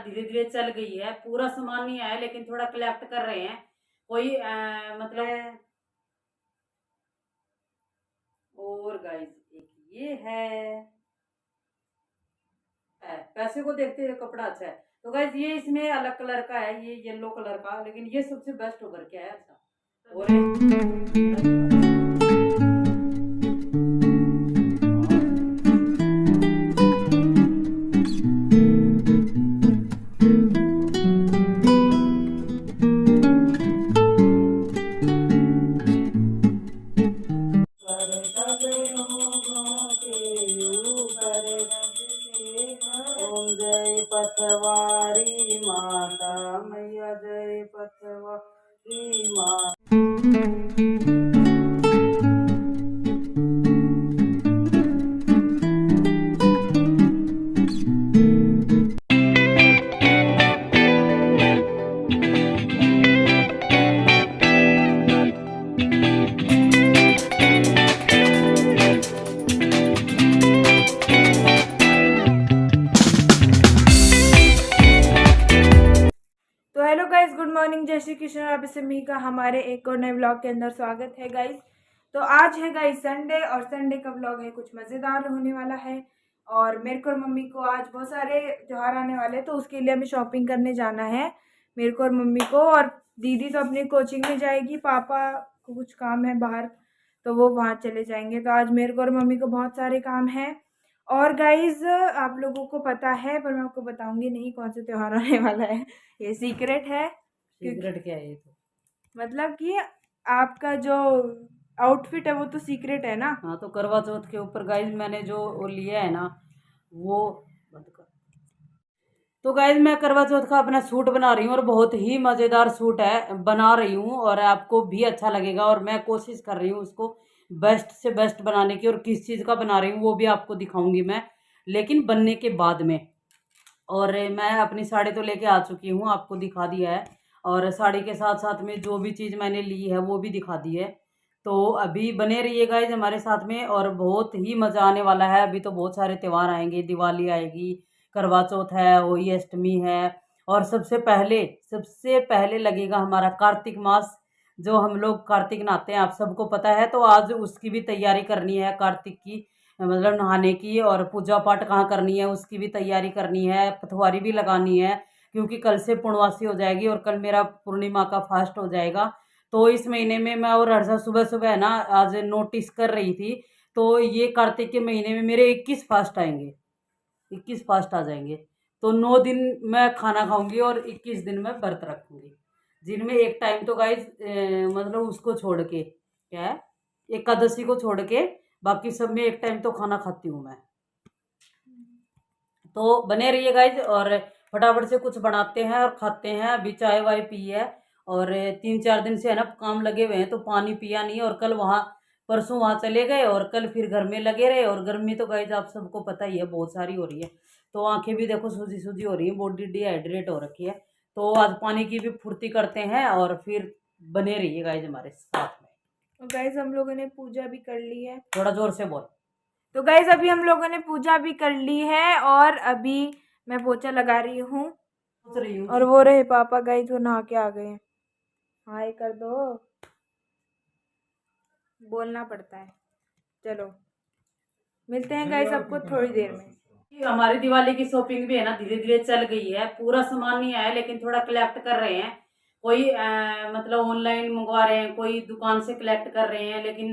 धीरे धीरे चल गई है, पूरा सामान नहीं आया लेकिन थोड़ा कलेक्ट कर रहे हैं। कोई मतलब और गाइस एक ये है, पैसे को देखते हुए कपड़ा अच्छा है। तो गाइस ये इसमें अलग कलर का है, ये येलो कलर का, लेकिन ये सबसे बेस्ट उभर के है अच्छा। और जय पथवारी माता मैया, जय पथवारी माता। तो हेलो गाइस, गुड मॉर्निंग, जय श्री कृष्ण। आप सभी का हमारे एक और नए व्लॉग के अंदर स्वागत है गाइस। तो आज है गाइस संडे, और संडे का व्लॉग है कुछ मज़ेदार होने वाला है। और मेरे को और मम्मी को आज बहुत सारे त्योहार आने वाले हैं, तो उसके लिए हमें शॉपिंग करने जाना है मेरे को और मम्मी को। और दीदी तो अपनी कोचिंग में जाएगी, पापा को कुछ काम है बाहर, तो वो वहाँ चले जाएंगे। तो आज मेरे को और मम्मी को बहुत सारे काम हैं। और गाइज आप लोगों को पता है, पर मैं आपको बताऊंगी नहीं कौन सा त्योहार आने वाला है, ये सीक्रेट है। सीक्रेट क्या है ये? तो मतलब कि आपका जो आउटफिट है वो तो सीक्रेट है ना। हाँ, तो करवा चौथ के ऊपर गाइज मैंने जो वो लिया है ना, वो बंद कर। तो गाइज मैं करवा चौथ का अपना सूट बना रही हूँ, और बहुत ही मज़ेदार सूट है, बना रही हूँ और आपको भी अच्छा लगेगा। और मैं कोशिश कर रही हूँ उसको बेस्ट से बेस्ट बनाने की, और किस चीज़ का बना रही हूँ वो भी आपको दिखाऊंगी मैं, लेकिन बनने के बाद में। और मैं अपनी साड़ी तो लेके आ चुकी हूँ, आपको दिखा दिया है, और साड़ी के साथ साथ में जो भी चीज़ मैंने ली है वो भी दिखा दी है। तो अभी बने रहिए गाइज हमारे साथ में, और बहुत ही मज़ा आने वाला है। अभी तो बहुत सारे त्यौहार आएंगे, दिवाली आएगी, करवा चौथ है, होली अष्टमी है, और सबसे पहले लगेगा हमारा कार्तिक मास, जो हम लोग कार्तिक नहाते हैं, आप सबको पता है। तो आज उसकी भी तैयारी करनी है, कार्तिक की मतलब नहाने की, और पूजा पाठ कहाँ करनी है उसकी भी तैयारी करनी है, पथवारी भी लगानी है, क्योंकि कल से पूर्णवासी हो जाएगी और कल मेरा पूर्णिमा का फास्ट हो जाएगा। तो इस महीने में मैं और हर्षा सुबह सुबह ना आज नोटिस कर रही थी, तो ये कार्तिक के महीने में मेरे 21 फास्ट आएंगे, 21 फास्ट आ जाएंगे। तो 9 दिन मैं खाना खाऊंगी और 21 दिन मैं व्रत रखूंगी, जिनमें एक टाइम तो गाइज मतलब उसको छोड़ के, क्या है, एकादशी को छोड़ के बाकी सब में एक टाइम तो खाना खाती हूँ मैं। तो बने रहिए गाइज, और फटाफट से कुछ बनाते हैं और खाते हैं। अभी चाय वाय पी है, और 3-4 दिन से है ना काम लगे हुए हैं, तो पानी पिया नहीं। और कल वहाँ परसों वहाँ चले गए, और कल फिर घर में लगे रहे। और गर्मी तो गाइज आप सबको पता ही है बहुत सारी हो रही है, तो आंखें भी देखो सूजी सूजी हो रही है, बॉडी डिहाइड्रेट हो रखी है। तो आज पानी की भी फुर्ती करते हैं, और फिर बने रहिए गाइज हमारे साथ में। और गाइज हम लोगों ने पूजा भी कर ली है, थोड़ा जोर से बोल। तो गाइज अभी हम लोगों ने पूजा भी कर ली है, और अभी मैं पोछा लगा रही हूँ। सोच रही हूँ, और वो रहे पापा गाइज, वो नहा के आ गए हैं। हाय कर दो, बोलना पड़ता है। चलो मिलते हैं गाइस आपको थोड़ी देर में। हमारी दिवाली की शॉपिंग भी है ना धीरे धीरे चल गई है, पूरा सामान नहीं आया लेकिन थोड़ा कलेक्ट कर रहे हैं। कोई मतलब ऑनलाइन मंगवा रहे हैं, कोई दुकान से कलेक्ट कर रहे हैं, लेकिन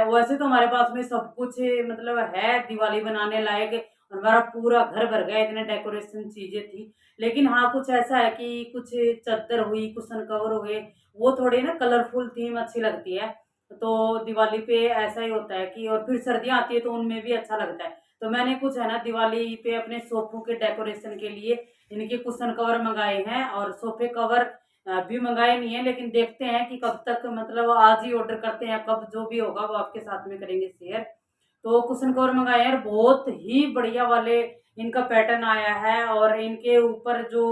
वैसे तो हमारे पास में सब कुछ मतलब है दिवाली बनाने लायक, और हमारा पूरा घर भर गया, इतने डेकोरेशन चीजें थी। लेकिन हाँ कुछ ऐसा है कि कुछ चादर हुई, कुशन कवर हुए, वो थोड़ी ना कलरफुल थीम अच्छी लगती है। तो दिवाली पे ऐसा ही होता है कि, और फिर सर्दियाँ आती है तो उनमें भी अच्छा लगता है। तो मैंने कुछ है ना दिवाली पे अपने सोफों के डेकोरेशन के लिए इनके कुशन कवर मंगाए हैं, और सोफे कवर भी मंगाए नहीं है, लेकिन देखते हैं कि कब तक, मतलब आज ही ऑर्डर करते हैं, कब जो भी होगा वो आपके साथ में करेंगे शेयर। तो कुशन कवर मंगाए हैं और बहुत ही बढ़िया वाले इनका पैटर्न आया है। और इनके ऊपर जो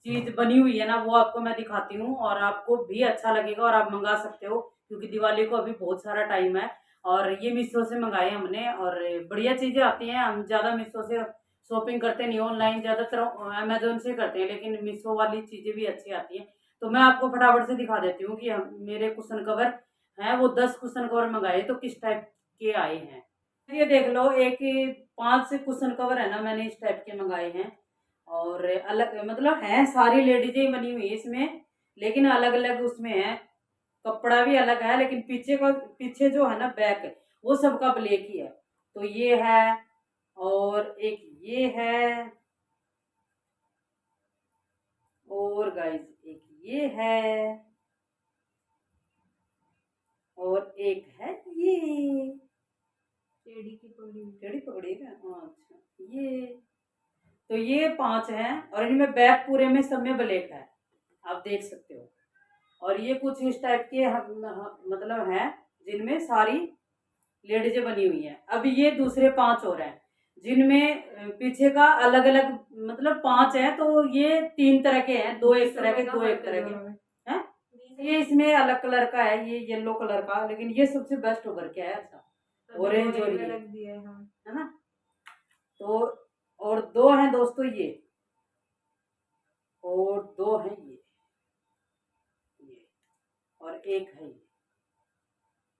चीज बनी हुई है ना वो आपको मैं दिखाती हूँ और आपको भी अच्छा लगेगा और आप मंगा सकते हो, क्योंकि दिवाली को अभी बहुत सारा टाइम है। और ये मीशो से मंगाए हमने और बढ़िया चीजें आती हैं। हम ज्यादा मीशो से शॉपिंग करते नहीं, ऑनलाइन ज्यादातर अमेजोन से करते हैं, लेकिन मीशो वाली चीजें भी अच्छी आती हैं। तो मैं आपको फटाफट से दिखा देती हूँ कि मेरे कुशन कवर हैं वो 10 कुशन कवर मंगाए तो किस टाइप के आए हैं। ये देख लो, एक 5 कुशन कवर है ना मैंने इस टाइप के मंगाए हैं। और अलग मतलब है, सारी लेडीजें बनी हुई है इसमें, लेकिन अलग अलग उसमें है, कपड़ा भी अलग है, लेकिन पीछे जो है ना बैक वो सबका ब्लैक ही है। तो ये है और एक ये है और गाइस एक ये है और एक है ये टेढ़ी पकड़ी है। अच्छा ये, तो ये 5 हैं और इनमें बैक पूरे में सब में ब्लैक है, आप देख सकते हो। और ये कुछ इस टाइप के मतलब हैं जिनमें सारी लेडीजें बनी हुई हैं। अब ये दूसरे 5 और हैं जिनमें पीछे का अलग अलग, मतलब 5 हैं तो ये 3 तरह के हैं, 2 एक तरह के 2 एक तरह के हैं। ये इसमें अलग कलर का है, ये येलो कलर का, लेकिन ये सबसे बेस्ट होकर के है। अच्छा ऑरेंज और ये है ना। तो और 2 हैं दोस्तों ये, और 2 हैं ये और एक है ये।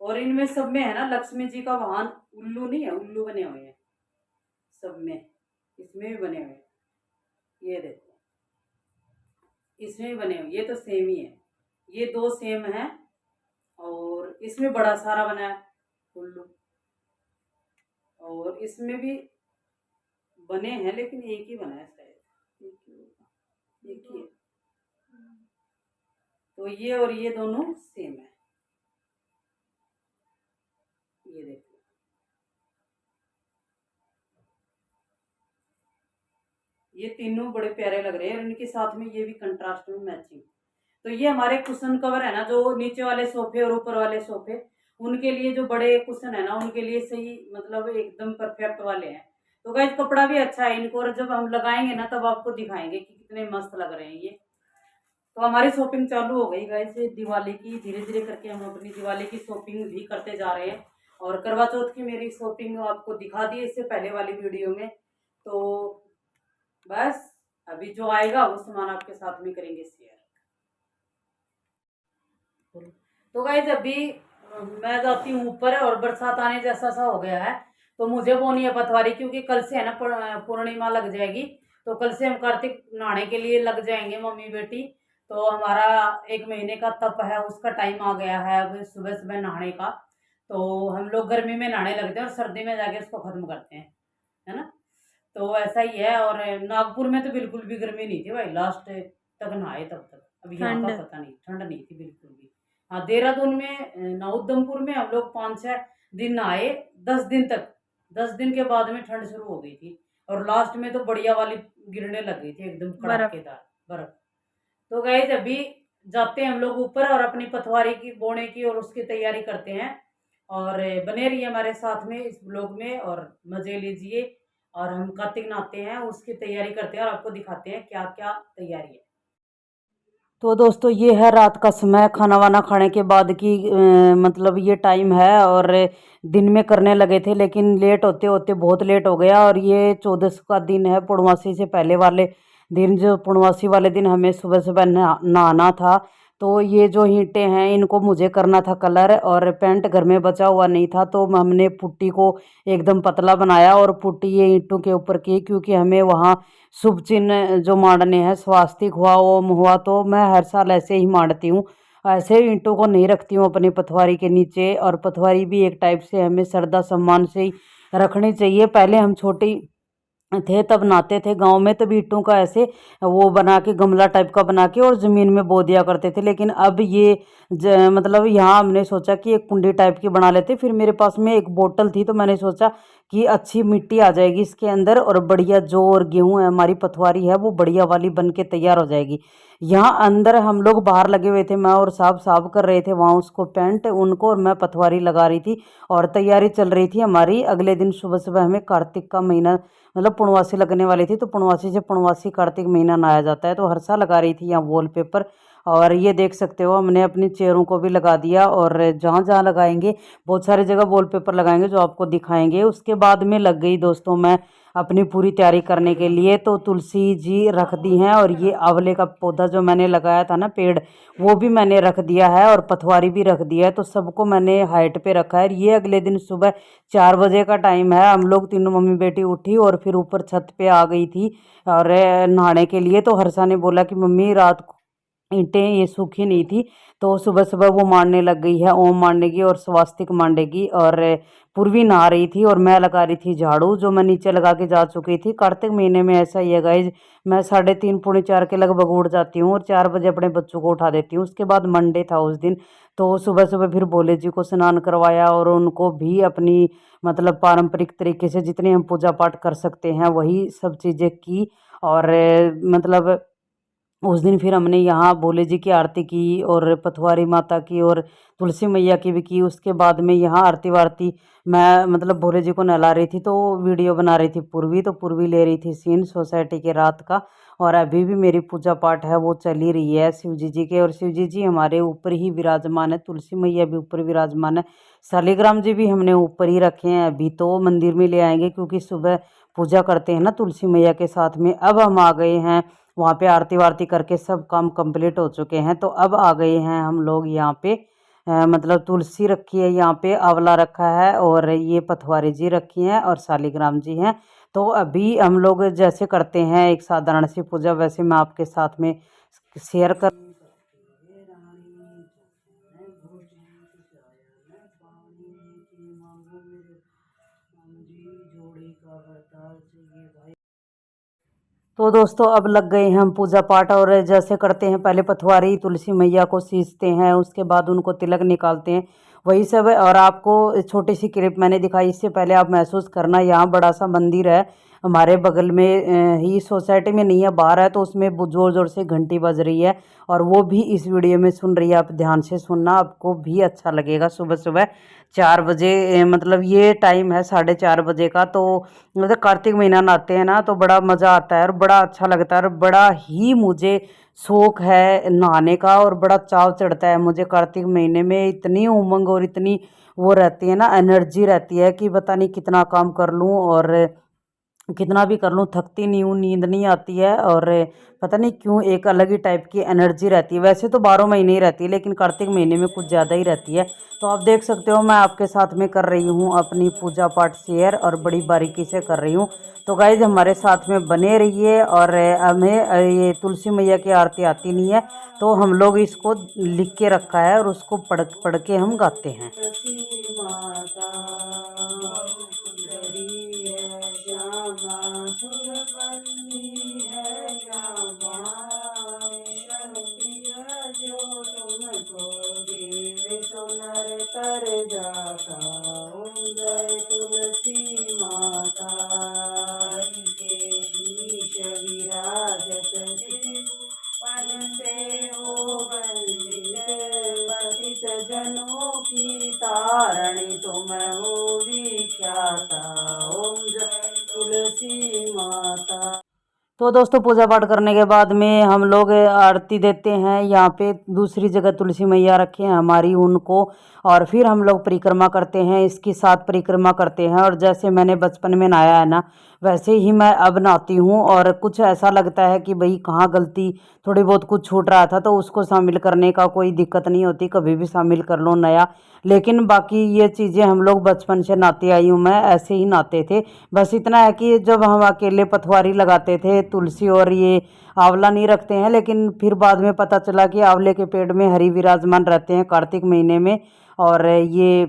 और इनमें सब में है ना लक्ष्मी जी का वाहन उल्लू नहीं है, उल्लू बने हुए हैं सब में, इसमें भी बने हुए हैं, ये देखो इसमें भी बने हुए, ये तो सेम ही है, ये 2 सेम हैं। और इसमें बड़ा सारा बना है उल्लू, और इसमें भी बने हैं, लेकिन एक ही बना है शायद, एक ही है। तो ये और ये दोनों सेम है, ये देखो ये तीनों बड़े प्यारे लग रहे हैं और इनके साथ में ये भी कंट्रास्ट में मैचिंग। तो ये हमारे कुशन कवर है ना, जो नीचे वाले सोफे और ऊपर वाले सोफे, उनके लिए जो बड़े कुशन है ना उनके लिए सही, मतलब एकदम परफेक्ट वाले हैं। तो गाइस कपड़ा भी अच्छा है इनको, और जब हम लगाएंगे ना तब आपको दिखाएंगे कि कितने मस्त लग रहे हैं ये। तो हमारी शॉपिंग चालू हो गई गाइस दिवाली की, धीरे धीरे करके हम अपनी दिवाली की शॉपिंग भी करते जा रहे हैं। और करवा चौथ की मेरी शॉपिंग आपको दिखा दी इससे पहले वाली वीडियो में। तो बस अभी जो आएगा वो सामान आपके साथ में करेंगे शेयर। तो गाइस अभी मैं जाती हूँ ऊपर, और बरसात आने जैसा सा हो गया है, तो मुझे बोनी है पतवारी, क्योंकि कल से है ना पूर्णिमा लग जाएगी। तो कल से हम कार्तिक नहाने के लिए लग जाएंगे मम्मी बेटी। तो हमारा 1 महीने का तप है, उसका टाइम आ गया है अब सुबह सुबह नहाने का। तो हम लोग गर्मी में नहाने लगते हैं और सर्दी में जाके उसको खत्म करते हैं, है ना। तो ऐसा ही है। और नागपुर में तो बिल्कुल भी गर्मी नहीं थी भाई, लास्ट तक नहाए तब तक। अब यहाँ का पता नहीं, ठंड नहीं थी बिल्कुल भी। हाँ देहरादून में उधमपुर में हम लोग 5-6 दिन नहाए, 10 दिन तक। 10 दिन के बाद में ठंड शुरू हो गई थी, और लास्ट में तो बढ़िया वाली गिरने लग गई थी एकदम कड़ाकेदार बर्फ। तो गाइस अभी जाते हैं हम लोग ऊपर और अपनी पथवारी की बोने की और उसकी तैयारी करते हैं। और बने रहिए हमारे साथ में इस ब्लॉग में और मजे लीजिए। और हम कार्तिक नहाते हैं, उसकी तैयारी करते हैं और आपको दिखाते हैं क्या क्या तैयारी है। तो दोस्तों ये है रात का समय, खाना वाना खाने के बाद की मतलब ये टाइम है। और दिन में करने लगे थे, लेकिन लेट होते होते बहुत लेट हो गया। और ये 14 का दिन है, पूर्णमासी से पहले वाले दिन। जो पूर्णमासी वाले दिन हमें सुबह सुबह नहाना था। तो ये जो ईंटें हैं इनको मुझे करना था कलर, और पेंट घर में बचा हुआ नहीं था, तो हमने पुट्टी को एकदम पतला बनाया और पुट्टी ये ईंटों के ऊपर की, क्योंकि हमें वहाँ शुभ चिन्ह जो मांडने हैं, स्वास्तिक हुआ ओम हुआ, तो मैं हर साल ऐसे ही मांडती हूँ। ऐसे ईंटों को नहीं रखती हूँ अपनी पथवारी के नीचे। और पथवारी भी एक टाइप से हमें श्रद्धा सम्मान से ही रखनी चाहिए। पहले हम छोटी थे तब नहाते थे गांव में, तब ईंटों का ऐसे वो बना के गमला टाइप का बना के और ज़मीन में बो दिया करते थे। लेकिन अब ये मतलब यहाँ हमने सोचा कि एक कुंडी टाइप की बना लेते। फिर मेरे पास में एक बोतल थी, तो मैंने सोचा कि अच्छी मिट्टी आ जाएगी इसके अंदर और बढ़िया जौ और गेहूँ है हमारी पथवारी है वो बढ़िया वाली बन के तैयार हो जाएगी। यहाँ अंदर हम लोग बाहर लगे हुए थे, मैं और साहब साफ कर रहे थे वहाँ उसको पेंट उनको, और मैं पथवारी लगा रही थी और तैयारी चल रही थी हमारी। अगले दिन सुबह सुबह हमें कार्तिक का महीना मतलब पूर्णवासी लगने वाली थी, तो पूर्णवासी से पूर्णवासी कार्तिक महीना नहाया जाता है, तो हर्षा लगा रही थी यहाँ वॉलपेपर। और ये देख सकते हो हमने अपनी चेयरों को भी लगा दिया, और जहाँ जहाँ लगाएंगे बहुत सारी जगह वॉलपेपर लगाएंगे जो आपको दिखाएंगे। उसके बाद में लग गई दोस्तों मैं अपनी पूरी तैयारी करने के लिए। तो तुलसी जी रख दी हैं, और ये आंवले का पौधा जो मैंने लगाया था ना पेड़, वो भी मैंने रख दिया है, और पथवारी भी रख दिया है। तो सबको मैंने हाइट पे रखा है। ये अगले दिन सुबह 4 बजे का टाइम है, हम लोग तीनों मम्मी बेटी उठी और फिर ऊपर छत पे आ गई थी और नहाने के लिए। तो हर्षा ने बोला कि मम्मी रात को ईंटें ये सूखी नहीं थी, तो सुबह सुबह वो मारने लग गई है, ओम मारनेगी और स्वास्तिक मांडेगी। और पूर्वी नहा रही थी और मैं लगा रही थी झाड़ू, जो मैं नीचे लगा के जा चुकी थी। कार्तिक महीने में ऐसा ही है गाइज, मैं 3:30 पौने 4 के लगभग उठ जाती हूँ और 4 बजे अपने बच्चों को उठा देती हूँ। उसके बाद मंडे था उस दिन, तो सुबह सुबह फिर भोले जी को स्नान करवाया और उनको भी अपनी मतलब पारंपरिक तरीके से जितनी हम पूजा पाठ कर सकते हैं वही सब चीज़ें की। और मतलब उस दिन फिर हमने यहाँ भोले जी की आरती की और पथवारी माता की और तुलसी मैया की भी की। उसके बाद में यहाँ आरती वारती मैं मतलब भोले जी को नहला रही थी, तो वीडियो बना रही थी पूर्वी, तो पूर्वी ले रही थी सीन सोसाइटी के रात का। और अभी भी मेरी पूजा पाठ है वो चल ही रही है शिव जी के, और शिव जी हमारे ऊपर ही विराजमान है, तुलसी मैया भी ऊपर विराजमान है, शालिग्राम जी भी हमने ऊपर ही रखे हैं। अभी तो मंदिर में ले आएंगे क्योंकि सुबह पूजा करते हैं ना तुलसी मैया के साथ में। अब हम आ गए हैं वहाँ पे, आरती वारती करके सब काम कंप्लीट हो चुके हैं, तो अब आ गए हैं हम लोग यहाँ पे। मतलब तुलसी रखी है यहाँ पे, आंवला रखा है और ये पथवारी जी रखी हैं और शालिग्राम जी हैं। तो अभी हम लोग जैसे करते हैं एक साधारण सी पूजा, वैसे मैं आपके साथ में शेयर कर तो दोस्तों अब लग गए हैं हम पूजा पाठ, और जैसे करते हैं पहले पथवारी तुलसी मैया को सींचते हैं, उसके बाद उनको तिलक निकालते हैं, वही सब है। और आपको छोटी सी क्लिप मैंने दिखाई, इससे पहले आप महसूस करना यहाँ बड़ा सा मंदिर है हमारे बगल में ही, सोसाइटी में नहीं है बाहर है, तो उसमें ज़ोर ज़ोर से घंटी बज रही है और वो भी इस वीडियो में सुन रही है। आप ध्यान से सुनना, आपको भी अच्छा लगेगा। सुबह सुबह 4 बजे मतलब ये टाइम है 4:30 बजे का। तो मतलब कार्तिक महीना नहाते हैं ना तो बड़ा मज़ा आता है और बड़ा अच्छा लगता है, और बड़ा ही मुझे शौक है नहाने का और बड़ा चाव चढ़ता है मुझे। कार्तिक महीने में इतनी उमंग और इतनी वो रहती है ना, एनर्जी रहती है कि पता नहीं कितना काम कर लूँ और कितना भी कर लूँ थकती नहीं हूँ, नींद नहीं आती है, और पता नहीं क्यों एक अलग ही टाइप की एनर्जी रहती है। वैसे तो 12 महीने ही रहती है, लेकिन कार्तिक महीने में कुछ ज़्यादा ही रहती है। तो आप देख सकते हो मैं आपके साथ में कर रही हूँ अपनी पूजा पाठ शेयर, और बड़ी बारीकी से कर रही हूँ। तो गाइज हमारे साथ में बने रहिए। और हमें ये तुलसी मैया की आरती आती नहीं है, तो हम लोग इसको लिख के रखा है और उसको पढ़ पढ़ के हम गाते हैं। तर जाता जय तुलसी माता के शीश विराजत पन से हो वंदित, पतित जनों की तारणी तुम हो विख्याता, ओम जय तुलसी माता। तो दोस्तों पूजा पाठ करने के बाद में हम लोग आरती देते हैं। यहाँ पे दूसरी जगह तुलसी मैया रखे हैं हमारी, उनको, और फिर हम लोग परिक्रमा करते हैं, इसकी 7 परिक्रमा करते हैं। और जैसे मैंने बचपन में नहाया है ना, वैसे ही मैं अब नहाती हूँ। और कुछ ऐसा लगता है कि भाई कहाँ गलती थोड़ी बहुत कुछ छूट रहा था तो उसको शामिल करने का कोई दिक्कत नहीं होती, कभी भी शामिल कर लो नया। लेकिन बाकी ये चीज़ें हम लोग बचपन से नहाते आई हूँ, मैं ऐसे ही नहाते थे। बस इतना है कि जब हम अकेले पथवारी लगाते थे तुलसी और ये आंवला नहीं रखते हैं, लेकिन फिर बाद में पता चला कि आंवले के पेड़ में हरि विराजमान रहते हैं कार्तिक महीने में। और ये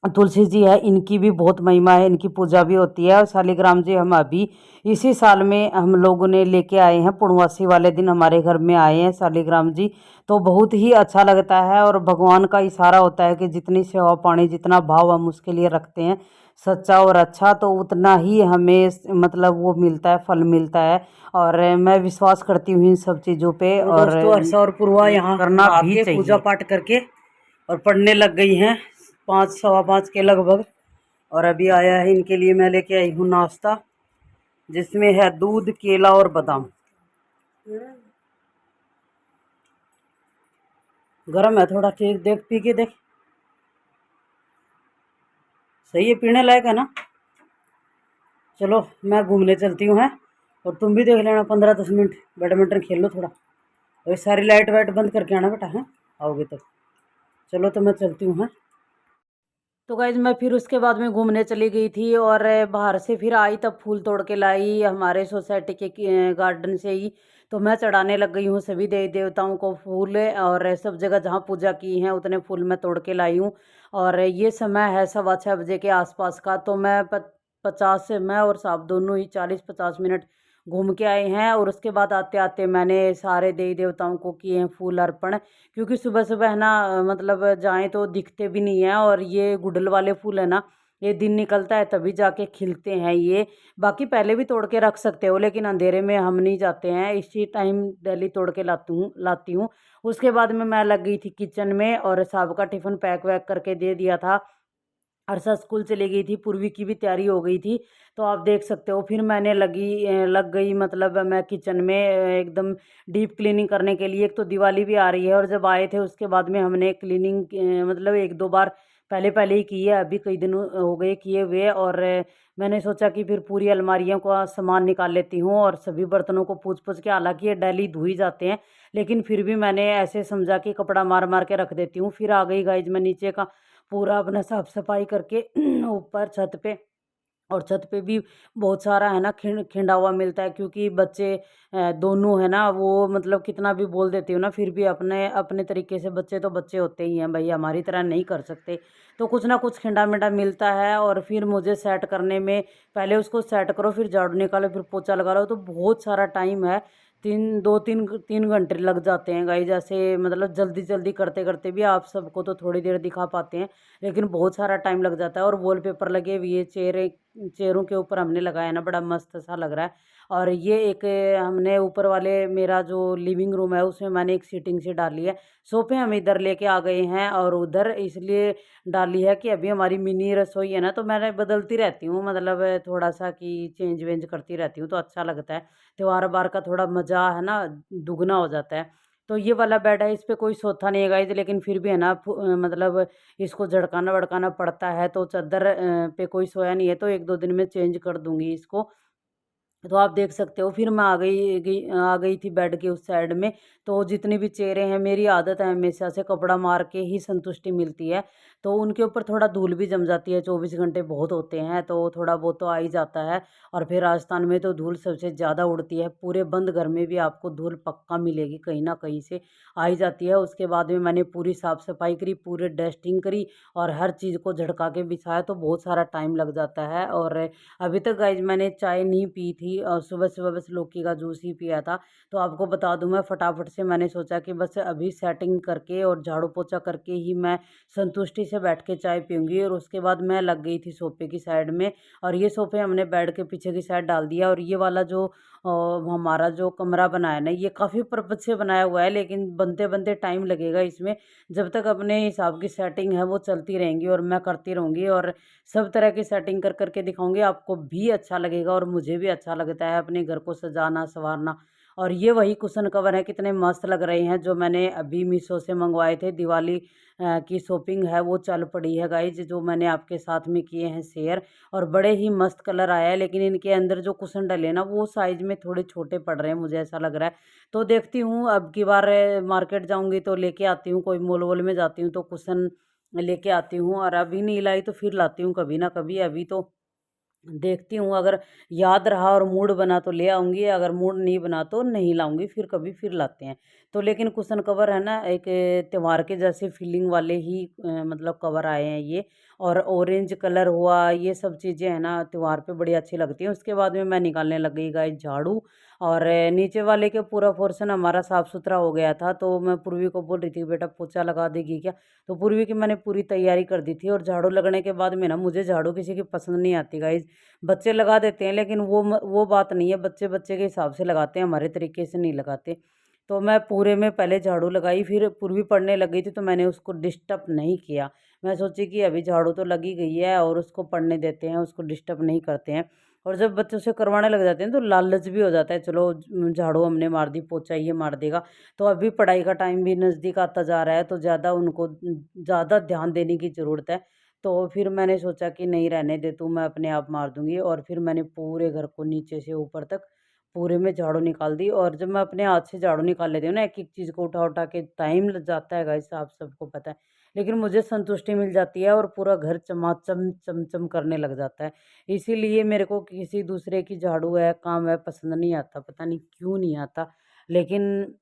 तुलसी जी है, इनकी भी बहुत महिमा है, इनकी पूजा भी होती है। और शालिग्राम जी हम अभी इसी साल में हम लोगों ने लेके आए हैं, पूर्णवासी वाले दिन हमारे घर में आए हैं शालिग्राम जी। तो बहुत ही अच्छा लगता है और भगवान का इशारा होता है कि जितनी सेवा पानी जितना भाव हम उसके लिए रखते हैं, सच्चा और अच्छा, तो उतना ही हमें मतलब वो मिलता है, फल मिलता है। और मैं विश्वास करती हूँ इन सब चीज़ों पे। तो और दोस्तों हर्षा और पूर्वा यहाँ करना भी चाहिए, पूजा पाठ करके और पढ़ने लग गई हैं 5 सवा 5 के लगभग। और अभी आया है इनके लिए मैं लेके आई हूँ नाश्ता, जिसमें है दूध, केला और बादाम। गरम है थोड़ा, ठीक देख, पी के देख, सही है, पीने लायक है ना। चलो मैं घूमने चलती हूँ, है, और तुम भी देख लेना 15-10 मिनट बैडमिंटन खेल लो थोड़ा। और सारी लाइट वाइट बंद करके आना बेटा, है आओगे तो। चलो तो मैं चलती हूँ, है। तो गाइज मैं फिर उसके बाद में घूमने चली गई थी, और बाहर से फिर आई तब फूल तोड़ के लाई हमारे सोसाइटी के गार्डन से ही। तो मैं चढ़ाने लग गई हूँ सभी देवी देवताओं को फूल, और सब जगह जहाँ पूजा की हैं उतने फूल मैं तोड़ के लाई हूँ। और ये समय है 6:15 बजे के आसपास का। तो मैं 50 से, मैं और साहब दोनों ही 40-50 मिनट घूम के आए हैं। और उसके बाद आते आते मैंने सारे देवी देवताओं को किए हैं फूल अर्पण, क्योंकि सुबह सुबह है ना, मतलब जाएं तो दिखते भी नहीं है। और ये गुड़हल वाले फूल है ना, ये दिन निकलता है तभी जाके खिलते हैं ये। बाकी पहले भी तोड़ के रख सकते हो, लेकिन अंधेरे में हम नहीं जाते हैं, इसी टाइम डेली तोड़ के लाती हूँ। उसके बाद में मैं लग गई थी किचन में, और साहब का टिफ़िन पैक वैक करके दे दिया था। अरसा स्कूल चली गई थी, पूर्वी की भी तैयारी हो गई थी। तो आप देख सकते हो फिर मैंने लग गई, मतलब मैं किचन में एकदम डीप क्लीनिंग करने के लिए। एक तो दिवाली भी आ रही है, और जब आए थे उसके बाद में हमने क्लीनिंग मतलब 1-2 बार पहले पहले ही की है, अभी कई दिन हो गए किए हुए। और मैंने सोचा कि फिर पूरी अलमारियों का सामान निकाल लेती हूँ, और सभी बर्तनों को पूछ पूछ के, हालांकि ये डेली धो ही जाते हैं, लेकिन फिर भी मैंने ऐसे समझा कि कपड़ा मार मार के रख देती हूँ। फिर आ गई गाइज मैं नीचे का पूरा अपना साफ सफाई करके ऊपर छत पे। और छत पे भी बहुत सारा है ना खिंडा हुआ मिलता है, क्योंकि बच्चे दोनों है ना, वो मतलब कितना भी बोल देती हूँ ना, फिर भी अपने अपने तरीके से बच्चे तो बच्चे होते ही हैं भाई, हमारी तरह नहीं कर सकते। तो कुछ ना कुछ खिंडा मिंडा मिलता है, और फिर मुझे सेट करने में, पहले उसको सेट करो, फिर झाड़ू निकालो, फिर पोछा लगा लो, तो बहुत सारा टाइम है। 3 घंटे लग जाते हैं गाइस। जैसे मतलब जल्दी जल्दी करते करते भी आप सबको तो थोड़ी देर दिखा पाते हैं, लेकिन बहुत सारा टाइम लग जाता है। और वॉलपेपर लगे हुए चेयरों के ऊपर हमने लगाया ना, बड़ा मस्त सा लग रहा है। और ये एक हमने ऊपर वाले, मेरा जो लिविंग रूम है उसमें मैंने एक सीटिंग सी डाली है। सोफे हम इधर लेके आ गए हैं, और उधर इसलिए डाली है कि अभी हमारी मिनी रसोई है ना, तो मैंने बदलती रहती हूँ, मतलब थोड़ा सा कि चेंज वेंज करती रहती हूँ, तो अच्छा लगता है। त्योहार बार का थोड़ा मज़ा है ना, दुगना हो जाता है। तो ये वाला बेड है, इस पे कोई सोता नहीं है गाइस, लेकिन फिर भी है ना मतलब इसको झड़काना वड़काना पड़ता है। तो चादर पे कोई सोया नहीं है, तो 1-2 दिन में चेंज कर दूंगी इसको। तो आप देख सकते हो फिर मैं आ गई थी बेड के उस साइड में। तो जितनी भी चेयरें हैं, मेरी आदत है हमेशा से कपड़ा मार के ही संतुष्टि मिलती है। तो उनके ऊपर थोड़ा धूल भी जम जाती है, 24 घंटे बहुत होते हैं तो थोड़ा बहुत तो आ ही जाता है। और फिर राजस्थान में तो धूल सबसे ज़्यादा उड़ती है, पूरे बंद घर में भी आपको धूल पक्का मिलेगी, कहीं ना कहीं से आ ही जाती है। उसके बाद में मैंने पूरी साफ़ सफाई करी, पूरे डस्टिंग करी, और हर चीज़ को झड़का के बिछाया, तो बहुत सारा टाइम लग जाता है। और अभी तक गाइज मैंने चाय नहीं पी थी, और सुबह सुबह बस लौकी का जूस ही पिया था। तो आपको बता दूं, मैं फटाफट से मैंने सोचा कि बस अभी सेटिंग करके और झाड़ू पोछा करके ही मैं संतुष्टि से बैठ के चाय पीऊँगी। और उसके बाद मैं लग गई थी सोफ़े की साइड में। और ये सोफ़े हमने बेड के पीछे की साइड डाल दिया। और ये वाला जो हमारा जो कमरा बनाया ना, ये काफ़ी पर्पज से बनाया हुआ है, लेकिन बनते बनते टाइम लगेगा इसमें। जब तक अपने हिसाब की सेटिंग है वो चलती रहेंगी, और मैं करती रहूँगी, और सब तरह की सेटिंग कर करके दिखाऊंगी, आपको भी अच्छा लगेगा और मुझे भी अच्छा लगता है अपने घर को सजाना संवारना। और ये वही कुशन कवर है, कितने मस्त लग रहे हैं, जो मैंने अभी मीशो से मंगवाए थे। दिवाली की शॉपिंग है वो चल पड़ी है गाइज, जो मैंने आपके साथ में किए हैं शेयर। और बड़े ही मस्त कलर आया है, लेकिन इनके अंदर जो कुशन डले ना, वो साइज में थोड़े छोटे पड़ रहे हैं, मुझे ऐसा लग रहा है। तो देखती हूँ, अब की बार मार्केट जाऊंगी तो लेके आती हूँ, कोई मॉल वॉल में जाती हूँ तो कुशन लेके आती हूँ। और अभी नहीं लाई तो फिर लाती हूँ कभी ना कभी। अभी तो देखती हूँ, अगर याद रहा और मूड बना तो ले आऊँगी, अगर मूड नहीं बना तो नहीं लाऊँगी, फिर कभी फिर लाते हैं। तो लेकिन कुशन कवर है ना, एक त्योहार के जैसे फीलिंग वाले ही मतलब कवर आए हैं ये। और ऑरेंज कलर हुआ, ये सब चीज़ें है ना त्यौहार पे बड़ी अच्छी लगती हैं। उसके बाद में मैं निकालने लग गई गाइस झाड़ू, और नीचे वाले के पूरा पोर्शन हमारा साफ़ सुथरा हो गया था। तो मैं पूर्वी को बोल रही थी बेटा पोछा लगा देगी क्या, तो पूर्वी की मैंने पूरी तैयारी कर दी थी। और झाड़ू लगने के बाद में ना मुझे झाड़ू किसी की पसंद नहीं आती गाइस, बच्चे लगा देते हैं लेकिन वो बात नहीं है, बच्चे बच्चे के हिसाब से लगाते हैं, हमारे तरीके से नहीं लगाते। तो मैं पूरे में पहले झाड़ू लगाई, फिर पूर्वी पढ़ने लग गई थी तो मैंने उसको डिस्टर्ब नहीं किया। मैं सोची कि अभी झाड़ू तो लगी गई है और उसको पढ़ने देते हैं, उसको डिस्टर्ब नहीं करते हैं। और जब बच्चों से करवाने लग जाते हैं तो लालच भी हो जाता है, चलो झाड़ू हमने मार दी, पोछा ये मार देगा। तो अभी पढ़ाई का टाइम भी नज़दीक आता जा रहा है तो ज़्यादा उनको ज़्यादा ध्यान देने की ज़रूरत है। तो फिर मैंने सोचा कि नहीं रहने दे तू, मैं अपने आप मार दूँगी। और फिर मैंने पूरे घर को नीचे से ऊपर तक पूरे में झाड़ू निकाल दी। और जब मैं अपने हाथ से झाड़ू निकाल लेती हूँ ना, एक-एक चीज़ को उठा-उठा के टाइम लग जाता है गाइस, आप सबको पता है। लेकिन मुझे संतुष्टि मिल जाती है और पूरा घर चमाचम चमचम करने लग जाता है। इसीलिए मेरे को किसी दूसरे की झाड़ू है, काम है पसंद नहीं आता, पता नहीं क्यों नहीं आता। लेकिन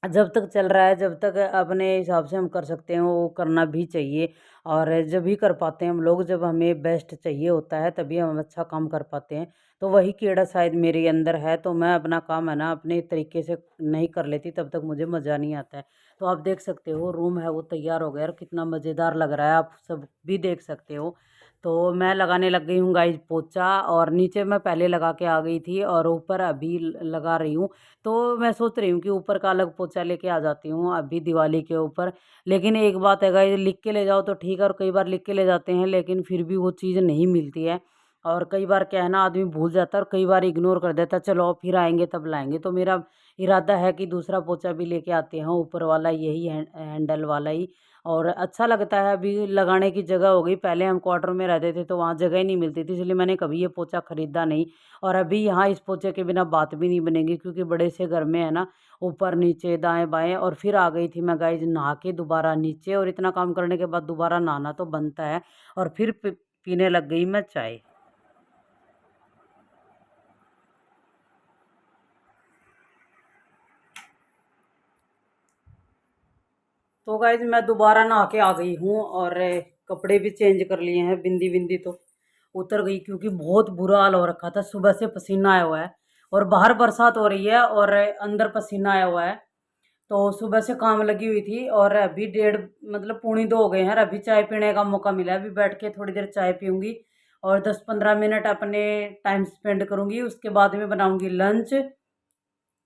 जब तक चल रहा है, जब तक अपने हिसाब से हम कर सकते हैं वो करना भी चाहिए। और जब भी कर पाते हैं हम लोग, जब हमें बेस्ट चाहिए होता है तभी हम अच्छा काम कर पाते हैं। तो वही कीड़ा शायद मेरे अंदर है, तो मैं अपना काम है ना अपने तरीके से नहीं कर लेती, तब तक मुझे मज़ा नहीं आता है। तो आप देख सकते हो रूम है वो तैयार हो गया और कितना मज़ेदार लग रहा है, आप सब भी देख सकते हो। तो मैं लगाने लग गई हूँ गाइस पोछा, और नीचे मैं पहले लगा के आ गई थी और ऊपर अभी लगा रही हूँ। तो मैं सोच रही हूँ कि ऊपर का अलग पोछा लेके आ जाती हूँ अभी दिवाली के ऊपर। लेकिन एक बात है गाइस, लिख के ले जाओ तो ठीक है, और कई बार लिख के ले जाते हैं लेकिन फिर भी वो चीज़ नहीं मिलती है। और कई बार क्या है ना, आदमी भूल जाता है और कई बार इग्नोर कर देता है, चलो फिर आएँगे तब लाएँगे। तो मेरा इरादा है कि दूसरा पोछा भी लेके आते हैं, ऊपर वाला यही हैंडल वाला ही। और अच्छा लगता है, अभी लगाने की जगह हो गई। पहले हम क्वार्टर में रहते थे तो वहाँ जगह ही नहीं मिलती थी, इसलिए मैंने कभी ये पोछा खरीदा नहीं। और अभी यहाँ इस पोछे के बिना बात भी नहीं बनेगी, क्योंकि बड़े से घर में है ना, ऊपर नीचे दाएं बाएं। और फिर आ गई थी मैं गाइज नहा के दोबारा नीचे, और इतना काम करने के बाद दोबारा नहाना तो बनता है। और फिर पीने लग गई मैं चाय। तो गाइज मैं दोबारा नहा के आ गई हूँ, और कपड़े भी चेंज कर लिए हैं, बिंदी बिंदी तो उतर गई क्योंकि बहुत बुरा हाल हो रखा था, सुबह से पसीना आया हुआ है। और बाहर बरसात हो रही है और अंदर पसीना आया हुआ है। तो सुबह से काम लगी हुई थी और अभी डेढ़ मतलब 1:45 हो गए हैं, और अभी चाय पीने का मौका मिला है। अभी बैठ के थोड़ी देर चाय पीऊँगी और 10-15 मिनट अपने टाइम स्पेंड करूँगी। उसके बाद में बनाऊँगी लंच,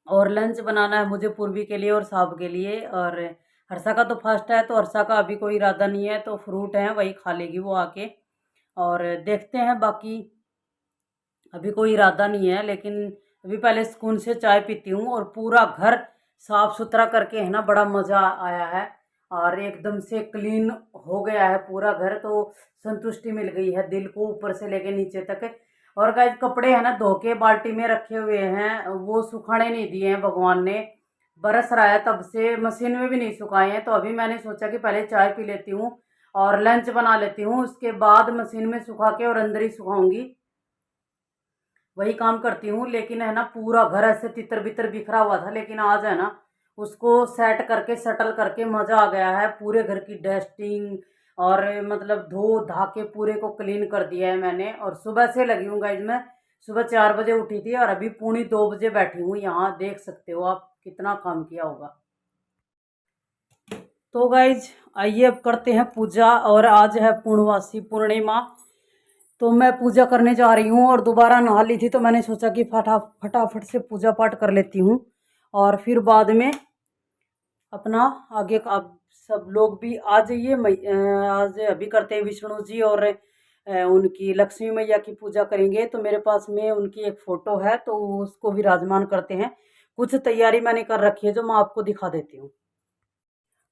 और लंच बनाना है मुझे पूर्वी के लिए और साहब के लिए। और हर्षा का तो फर्स्ट है, तो हर्षा का अभी कोई इरादा नहीं है, तो फ्रूट है वही खा लेगी वो आके। और देखते हैं बाकी, अभी कोई इरादा नहीं है। लेकिन अभी पहले सुकून से चाय पीती हूँ, और पूरा घर साफ सुथरा करके है ना बड़ा मज़ा आया है। और एकदम से क्लीन हो गया है पूरा घर, तो संतुष्टि मिल गई है दिल को ऊपर से लेके नीचे तक। और गाइस कपड़े है ना धो के बाल्टी में रखे हुए हैं, वो सुखाने नहीं दिए हैं भगवान ने। बरस रहा है तब से, मशीन में भी नहीं सुखाए हैं। तो अभी मैंने सोचा कि पहले चाय पी लेती हूँ और लंच बना लेती हूँ, उसके बाद मशीन में सुखा के और अंदर ही सुखाऊंगी, वही काम करती हूँ। लेकिन है ना पूरा घर ऐसे तितर बितर बिखरा हुआ था, लेकिन आज है ना उसको सेट करके सेटल करके मज़ा आ गया है। पूरे घर की डस्टिंग और मतलब धो धा के पूरे को क्लीन कर दिया है मैंने। और सुबह से लगी हूँ गाइज, मैं सुबह 4 बजे उठी थी और अभी 1:45 बजे बैठी हूँ यहाँ, देख सकते हो आप कितना काम किया होगा। तो गाइज आइए अब करते हैं पूजा, और आज है पूर्णवासी पूर्णिमा। तो मैं पूजा करने जा रही हूँ, और दोबारा नहा ली थी तो मैंने सोचा कि फटाफट से पूजा पाठ कर लेती हूँ, और फिर बाद में अपना आगे का। आप सब लोग भी आ जाइए। आज अभी करते हैं विष्णु जी और उनकी लक्ष्मी मैया की पूजा करेंगे। तो मेरे पास में उनकी एक फ़ोटो है, तो उसको विराजमान करते हैं। कुछ तैयारी मैंने कर रखी है जो मैं आपको दिखा देती हूँ।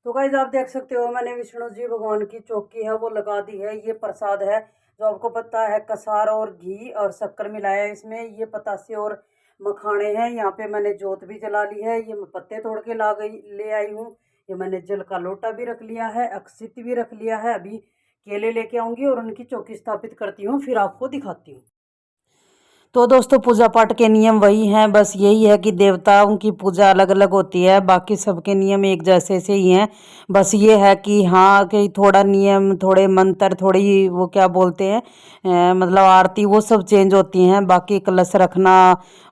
तो गाइज आप देख सकते हो मैंने विष्णु जी भगवान की चौकी है वो लगा दी है। ये प्रसाद है जो आपको पता है, कसार और घी और शक्कर मिलाया है इसमें। ये पतासे और मखाने हैं। यहाँ पे मैंने जोत भी जला ली है। ये मैं पत्ते तोड़ के ले आई हूँ। ये मैंने जल का लोटा भी रख लिया है, अक्षित भी रख लिया है। अभी केले लेके आऊँगी और उनकी चौकी स्थापित करती हूँ, फिर आपको दिखाती हूँ। तो दोस्तों पूजा पाठ के नियम वही हैं, बस यही है कि देवताओं की पूजा अलग अलग होती है, बाकी सबके नियम एक जैसे से ही हैं। बस ये है कि हाँ कि थोड़ा नियम, थोड़े मंत्र, थोड़ी वो क्या बोलते हैं मतलब आरती, वो सब चेंज होती हैं। बाकी कलश रखना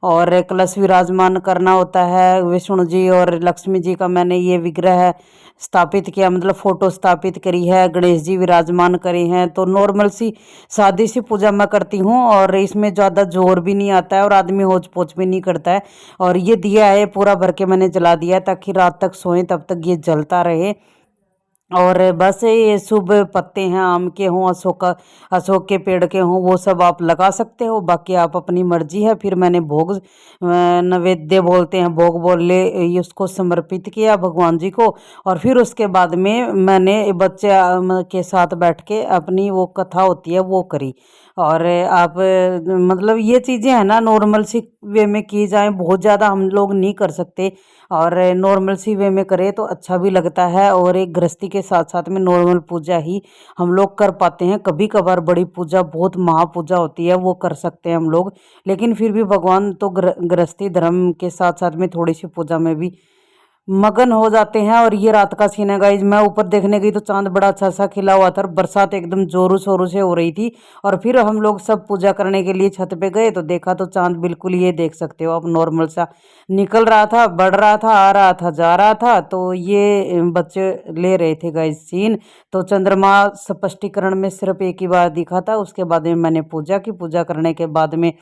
और कलश विराजमान करना होता है। विष्णु जी और लक्ष्मी जी का मैंने ये विग्रह स्थापित किया, मतलब फोटो स्थापित करी है। गणेश जी विराजमान करे हैं। तो नॉर्मल सी सादी सी पूजा मैं करती हूँ और इसमें ज़्यादा जोर भी नहीं आता है और आदमी होच पोच भी नहीं करता है। और ये दिया है पूरा भर के मैंने जला दिया है ताकि रात तक सोएं तब तक ये जलता रहे। और बस ये शुभ पत्ते हैं, आम के हों, अशोक के पेड़ के हों, वो सब आप लगा सकते हो। बाकी आप अपनी मर्जी है। फिर मैंने भोग नैवेद्य बोलते हैं, भोग बोले ये उसको समर्पित किया भगवान जी को। और फिर उसके बाद में मैंने बच्चे के साथ बैठ के अपनी वो कथा होती है वो करी। और आप मतलब ये चीज़ें हैं ना नॉर्मल सी वे में की जाए, बहुत ज़्यादा हम लोग नहीं कर सकते। और नॉर्मल सी वे में करें तो अच्छा भी लगता है। और एक गृहस्थी के साथ साथ में नॉर्मल पूजा ही हम लोग कर पाते हैं। कभी कभार बड़ी पूजा, बहुत महापूजा होती है, वो कर सकते हैं हम लोग। लेकिन फिर भी भगवान तो गृहस्थी धर्म के साथ साथ में थोड़ी सी पूजा में भी मगन हो जाते हैं। और ये रात का सीन है गाइज। मैं ऊपर देखने गई तो चांद बड़ा अच्छा सा खिला हुआ था और बरसात एकदम जोरों शोरों से हो रही थी। और फिर हम लोग सब पूजा करने के लिए छत पे गए तो देखा तो चांद बिल्कुल, ये देख सकते हो आप, नॉर्मल सा निकल रहा था, बढ़ रहा था, आ रहा था, जा रहा था। तो ये बच्चे ले रहे थे गाइज सीन। तो चंद्रमा स्पष्टीकरण में सिर्फ एक ही बार दिखा था। उसके बाद में मैंने पूजा की। पूजा करने के बाद में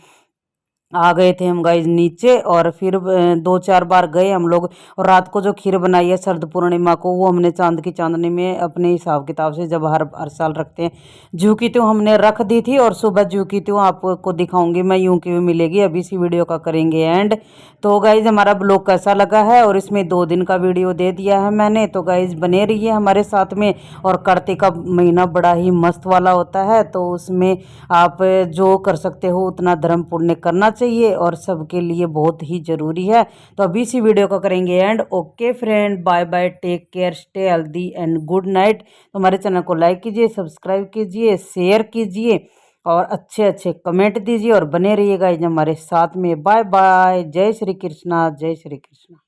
आ गए थे हम गाइज नीचे। और फिर 2-4 बार गए हम लोग। और रात को जो खीर बनाई है शरद पूर्णिमा को, वो हमने चांद की चांदनी में अपने हिसाब किताब से, जब हर साल रखते हैं, जू की त्यों हमने रख दी थी। और सुबह जू की त्यों आपको दिखाऊंगी मैं, यूं की भी मिलेगी। अभी इसी वीडियो का करेंगे एंड। तो गाइज हमारा ब्लॉग कैसा लगा है, और इसमें 2 दिन का वीडियो दे दिया है मैंने। तो गाइज बने रहिए हमारे साथ में। और कार्तिक का महीना बड़ा ही मस्त वाला होता है, तो उसमें आप जो कर सकते हो उतना धर्म पुण्य करना चाहिए और सबके लिए बहुत ही ज़रूरी है। तो अभी इसी वीडियो को करेंगे end. Okay friend, bye bye, take care, stay healthy and good night. तो हमारे चैनल को लाइक कीजिए, सब्सक्राइब कीजिए, शेयर कीजिए और अच्छे अच्छे कमेंट दीजिए और बने रहिएगा हमारे साथ में। बाय बाय, जय श्री कृष्णा, जय श्री कृष्णा।